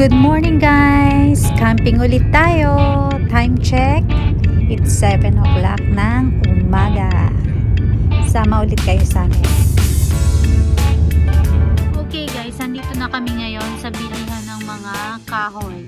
Good morning guys! Camping ulit tayo. Time check. It's 7 o'clock ng umaga. Sama ulit kayo sa amin. Okay guys, andito na kami ngayon sa bilihan ng mga kahoy.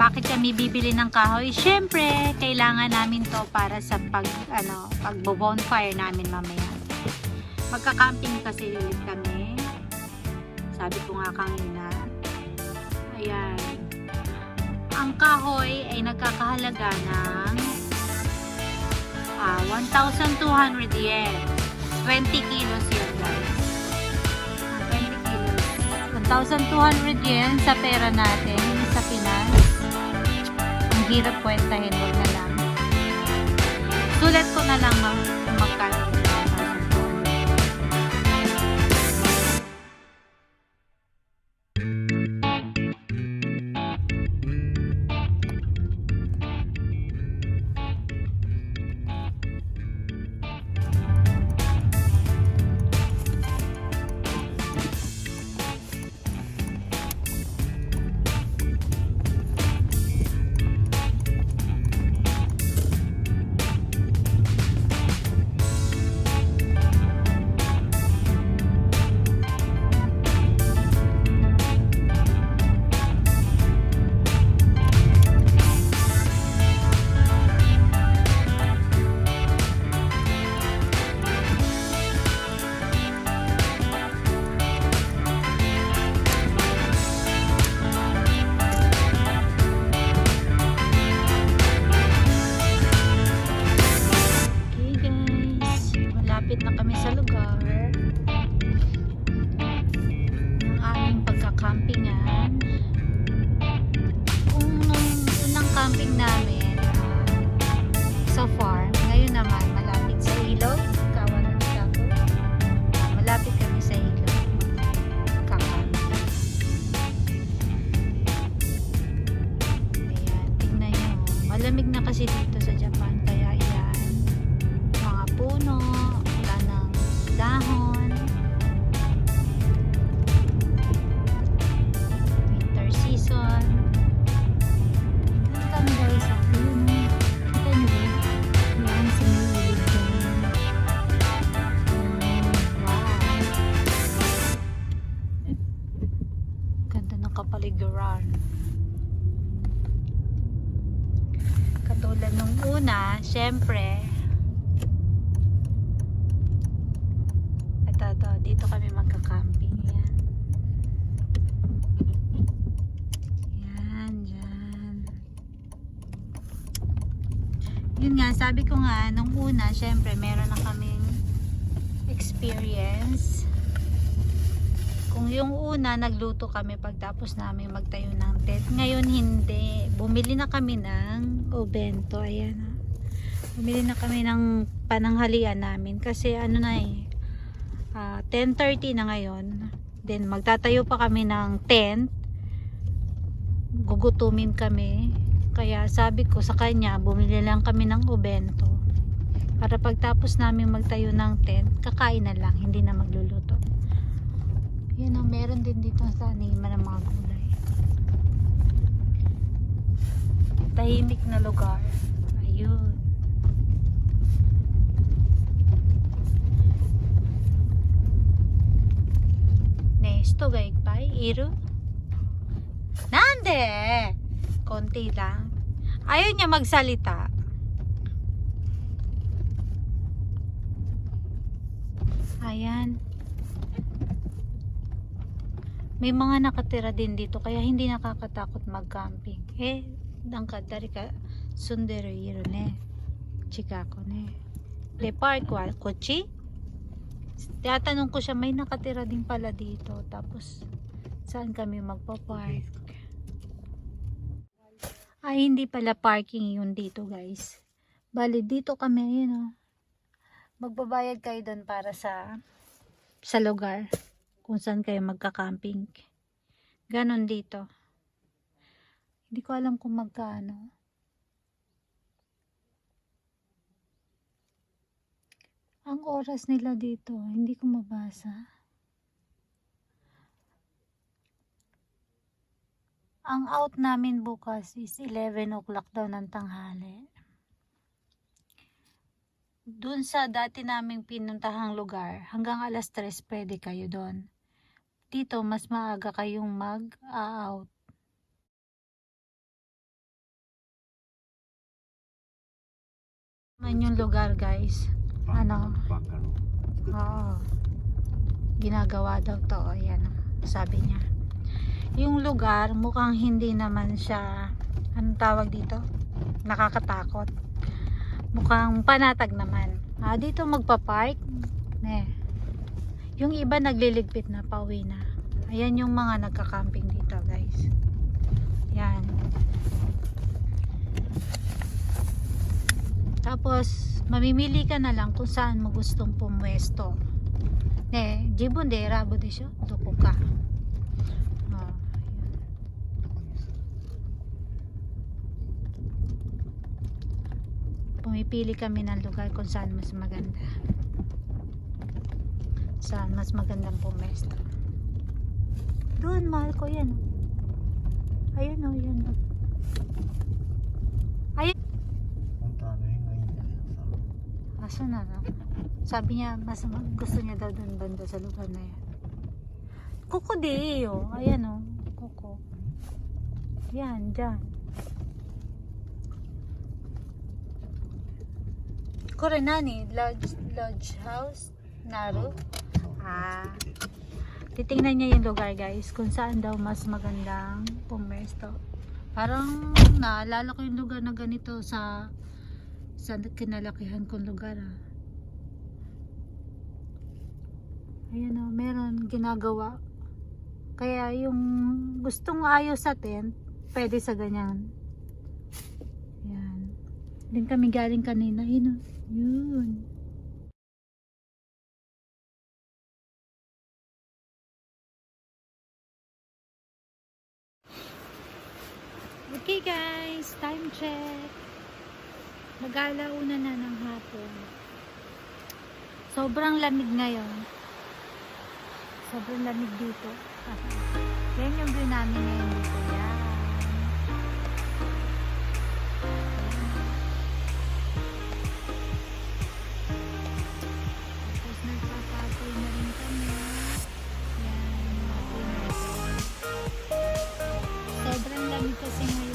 Bakit kami bibili ng kahoy? Siyempre, kailangan namin to para sa pag-bonfire namin mamaya. Magka-camping kasi ulit kami. Sabi ko nga kanina. Ayan. Ang kahoy ay nagkakahalaga ng 1,200 yen. 20 kilos yun guys. 20 kilos. 1,200 yen sa pera natin sa Pinas. Ang hirap kwentahin, wag na lang. Sulat ko na lang magkano. Na kami sa lugar ng aming pagkakampingan. Kung nung unang camping namin sa farm, ngayon naman malapit sa ilog, Kawalan Chaco. Malapit kami sa ilog kakamping. Ayan, tingnan nyo, malamig na kasi dito sa Japan, kaya yan, mga puno, dahon, winter season. Ito kami guys, kita nyo ba? Yan, sumilid dyan. Wow, ganda ng kapaligiran. Katulad nung una, syempre dito kami magka-camping. Yan, dyan. Yun nga, sabi ko nga nung una, syempre meron na kaming experience. Kung yung una nagluto kami pagtapos namin magtayo ng tent, ngayon hindi. Bumili na kami ng obento. Ayan, bumili na kami ng pananghalian namin kasi ano na 10:30 na ngayon. Then magtatayo pa kami ng tent, gugutumin kami, kaya sabi ko sa kanya bumili lang kami ng obento para pagtapos namin magtayo ng tent, kakain na lang, hindi na magluluto. Yun ang meron din dito sa taniman ng mga gulay. Tahimik na lugar. Ayun. Nesto gaigpay iru. Nande? Konti lang. Ayaw niya magsalita. Ayan. May mga nakatira din dito kaya hindi nakakatakot mag-camping. Dangkad dari ka sundero iru ne. Chikako ne. De park wa kochi? Tatanong ko siya, may nakatira din pala dito. Tapos, saan kami magpa-park? Ay, hindi pala parking yun dito guys. Bali, dito kami, yun magbabayad kayo doon para sa lugar kung saan kayo magka-camping. Ganon dito. Hindi ko alam kung magkano. Ang oras nila dito, hindi ko mabasa. Ang out namin bukas is 11 o'clock daw ng tanghali. Doon sa dati naming pinuntahang lugar, hanggang alas 3 pwede kayo doon. Dito, mas maaga kayong mag-out. Man yung lugar, guys. Ano? Oo. Ginagawa daw to. Ayan, sabi niya. Yung lugar, mukhang hindi naman siya, anong tawag dito? Nakakatakot. Mukhang panatag naman. Dito magpa-park. Yung iba nagliligpit na, pauwi na. Ayan yung mga nagka-camping dito, guys. Yan. Tapos, mamimili ka na lang kung saan mo gustong pumwesto. Jibon de, rabo de siya. Doko ka. Pumipili kami ng lugar kung saan mas maganda. Saan mas magandang pumesto. Doon, mahal ko yan. Ayun o, yun. Ayun. Aso na no? Sabi niya, mas gusto niya daw doon banda sa lugar na yan. Kuko de, oh. Ayan o, kuko. Yan, dyan. Korenani, lodge house, Naru. Titingnan niya yung lugar, guys, kung saan daw mas magandang pumesto. Parang naalala ko yung lugar na ganito sa kinalakihan kong lugar. Ayan o, meron ginagawa. Kaya yung gustong ayos sa tent, pwede sa ganyan. Yan. Din kami galing kanina. Yun. Okay guys, time check. Mag-alauna na ng hapon. Sobrang lamig ngayon. Sobrang lamig dito. Yan yung view namin ngayon dito. Yan. Tapos nagpapapoy na rin kami. Yan. Sobrang lamig kasi ngayon.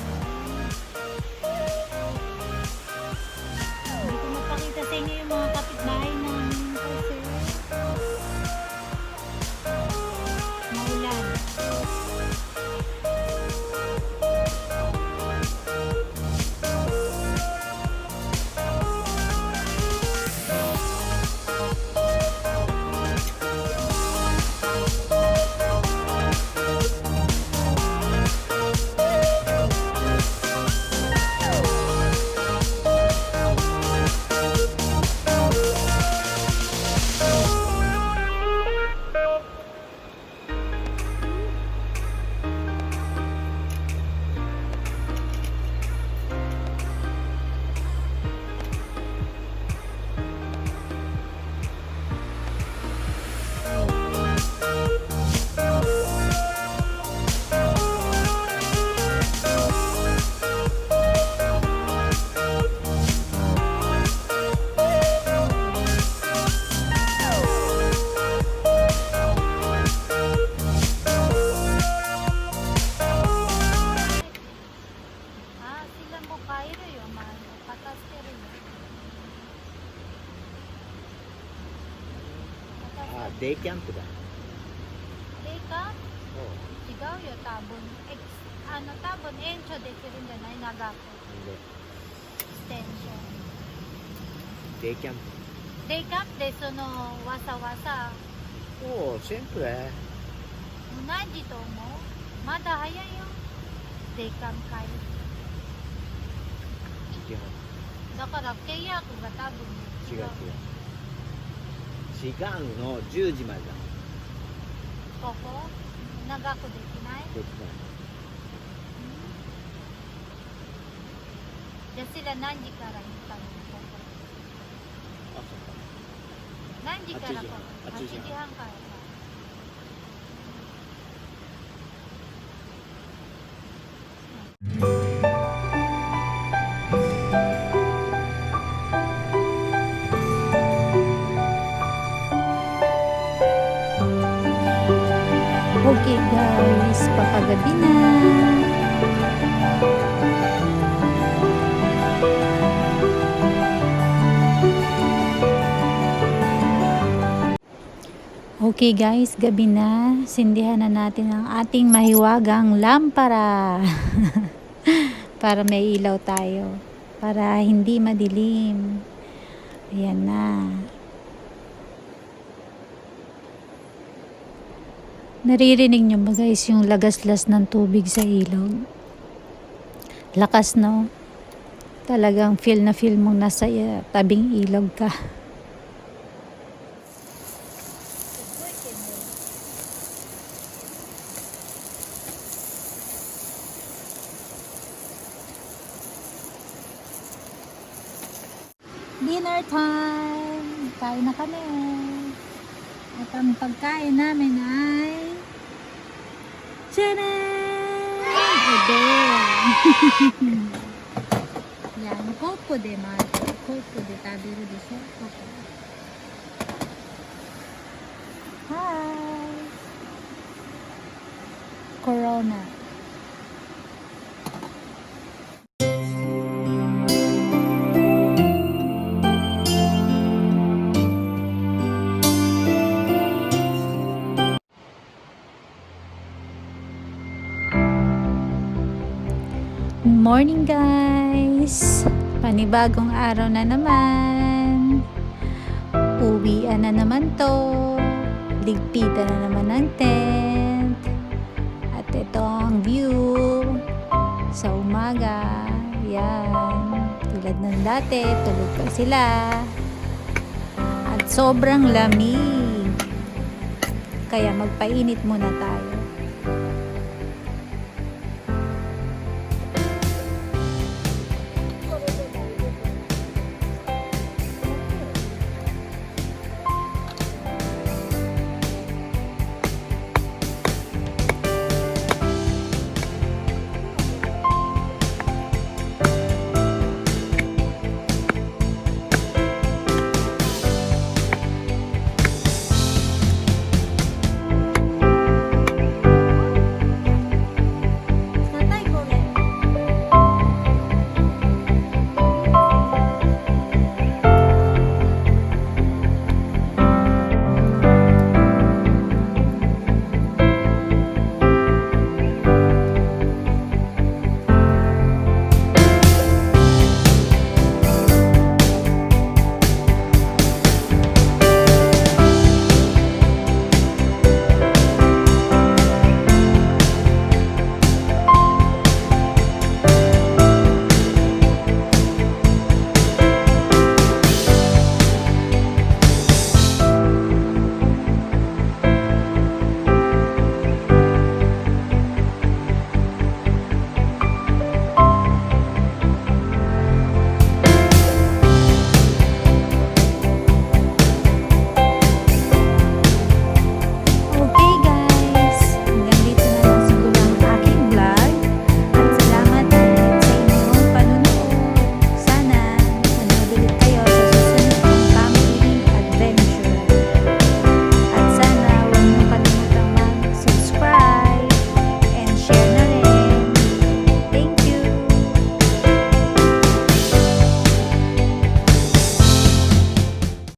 Hindi ko mapakita sa inyo yung mga kapitbahay namin kasi maulan. Day camp da. Day camp? Oo. 違うよ、多分。多分延長できるんじゃない？長く。で、ステーション。Day camp. Day campでそのわさわさ。Oo, siyempre. 何時と思う？まだ早いよ。Day camp 会。違う。だから契約が多分違う。違うの、10時までだ。ここ長くできない？できない。じゃあsila何時から行ったの？ここ。あ、そっか。何時からここ？8 8時半。時半からか。Okay guys, papagabi na. Okay guys, gabi na. Sindihan na natin ang ating mahiwagang lampara. Para may ilaw tayo. Para hindi madilim. Ayan na. Naririnig nyo ba guys yung lagaslas ng tubig sa ilog? Lakas no? Talagang feel na feel mong nasa tabing ilog ka. Dinner time! Kain na kami. At ang pagkain namin ay tcharam! Ede! Yan, coco de mate. Coco de tabiro de siya. Coco. Hi! Corona. Morning guys! Panibagong araw na naman. Uwian na naman to. Ligpitan na naman ng tent. At ito ang view sa umaga. Yan. Tulad ng dati, tulog pa sila. At sobrang lamig. Kaya magpainit muna tayo.